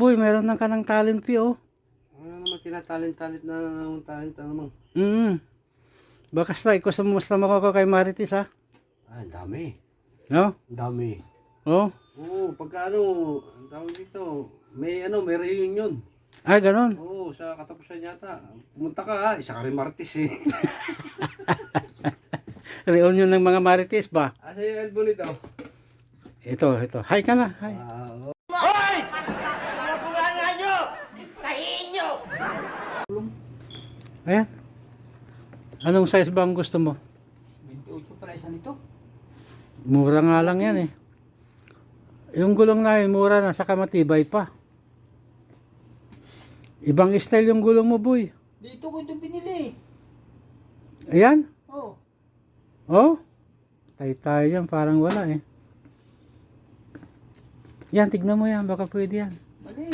Boy, meron ng kanang talent fee, oh. Ano naman tinatalent-talent na talent na naman. Baka sa ikusta mo ko kay Marites, ha? Ah, ang dami. No? Ang dami. Oh? Oo, pagka ang tawag dito, may reunion. Ah, ganon. Oo, sa katapusan yata. Pumunta ka ha, isa ka rin Martes eh. Reunion ng mga Marites ba? Asa yung elbow nito? Ito. Hi ka na, hi. Hoy! Mga bunganga nyo! Tahiin nyo! Ayan. Anong size ba ang gusto mo? 28 pala isa nito. Mura nga lang yan eh. Yung gulong na yun, mura na, saka matibay pa. Ibang style yung gulong mo, boy. Dito ko ito binili. Ayan. Oh. Oh. Tayo yan, parang wala eh. Yan, tignan mo yan, baka pwede yan. Mali.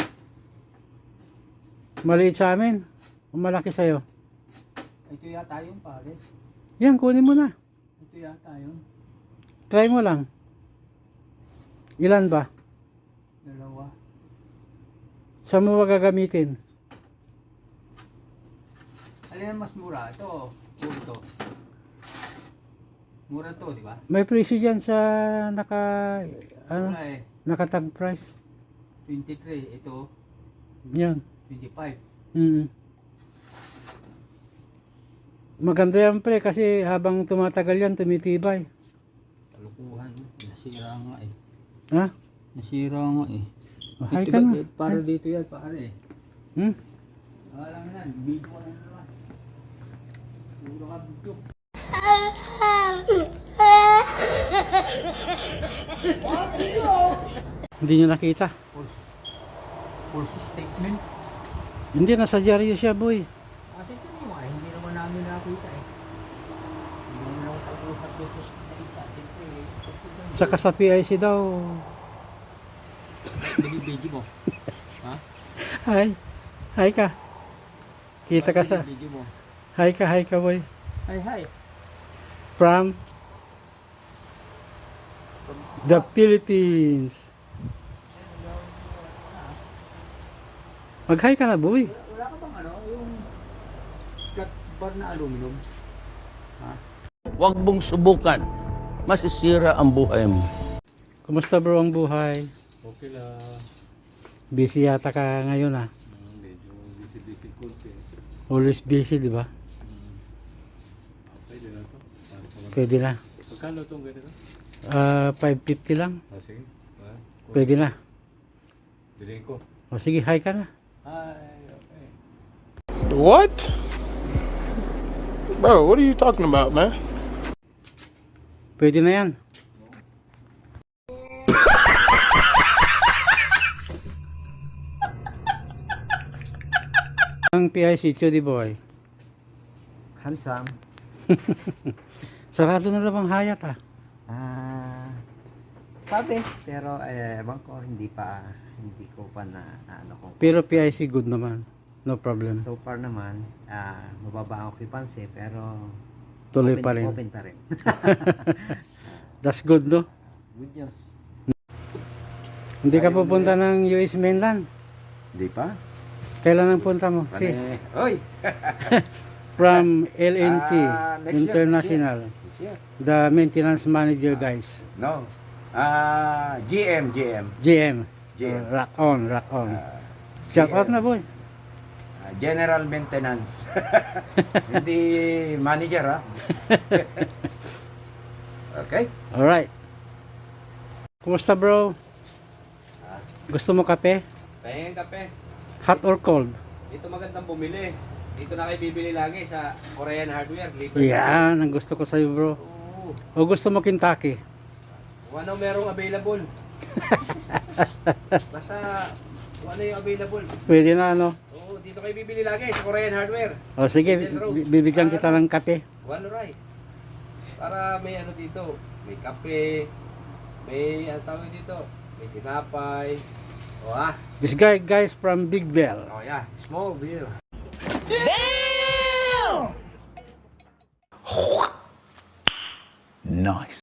Maliit sa amin. O malaki sa'yo. Ito yata yun pare. Yan, kunin mo na. Ito yata yun. Try mo lang. Ilan ba? Dalawa. Saan mo ba gagamitin? Alin ang mas mura? Ito. Puro to. Mura to, di ba? May presyo dyan sa Mura eh. nakatag price. 23. Ito. Yan. 25. Maganda yan pre kasi habang tumatagal yan tumitibay. Kalukuhan. Nasira nga eh. Ha? Nasira nga eh. Oh, hi Ito ka ba- na. Para dito yan pare. Hmm? Lang yan. Video ko na naman. Puro ka video. Hindi nyo nakita. False statement. Hindi, nasa dyaryo siya boy. Kasi ito nyo hindi naman namin nakita eh. Hindi naman ako pag-usap dito sa isa. Siyempre, Saka sa PIC daw. video mo. Ha? Hi. Hi ka. Kita ka sa. Video mo. Hi ka boy. Hi. From the Philippines. Mag-hi ka na boy. Wala ka bang yung flat bar na aluminum? Ha? Huwag mong subukan. Masisira ang buhay mo. Kumusta bro ang buhay? Okay lang. Busy yata ka ngayon ah. Medyo busy konti. Always busy, di ba? Pwede na to. Pwede na. Pagkano itong ganito? 550 lang. Ah, sige. Pwede na. Bilhin ko. O sige, hi ka na. Ay, okay. What? Bro, what are you talking about, man? Pwede na yan. Ang PIC, Chudi boy. Handsome. Sarado na lang ang hayat ah. Sabi, pero ewan ko, hindi ko pa na kung Pero PIC good naman. No problem. so far naman, mababa ang occupancy pero Tuloy open, pa rin. open pa rin. That's good, no? Good news. Hindi ka pupunta ng US mainland. Di pa? Kailan ang punta mo? Si, Oy! from LNT Next year, International. The maintenance manager guys. No. GM. GM. GM. Rock on. Shout out na boy. General Maintenance. Hindi manager ha. Okay? Alright. Kumusta bro? Gusto mo kape? Pahingin kape. Hot or cold? Dito magandang bumili. Dito na kayo bibili lagi sa Korean Hardware. Yan, ang gusto ko sa'yo bro. Oo. O gusto mo Kentucky? Kung ano merong available. Basta kung ano yung available. Pwede na ano? Oo, dito kayo bibili lagi sa Korean Hardware. O sige, Middle Road. bibigyan kita ng kape. One right. Para may ano dito, may kape, may ano tawag dito, may tinapay. O This guy guys from Big Bell. Oh yeah, small beer. Nice.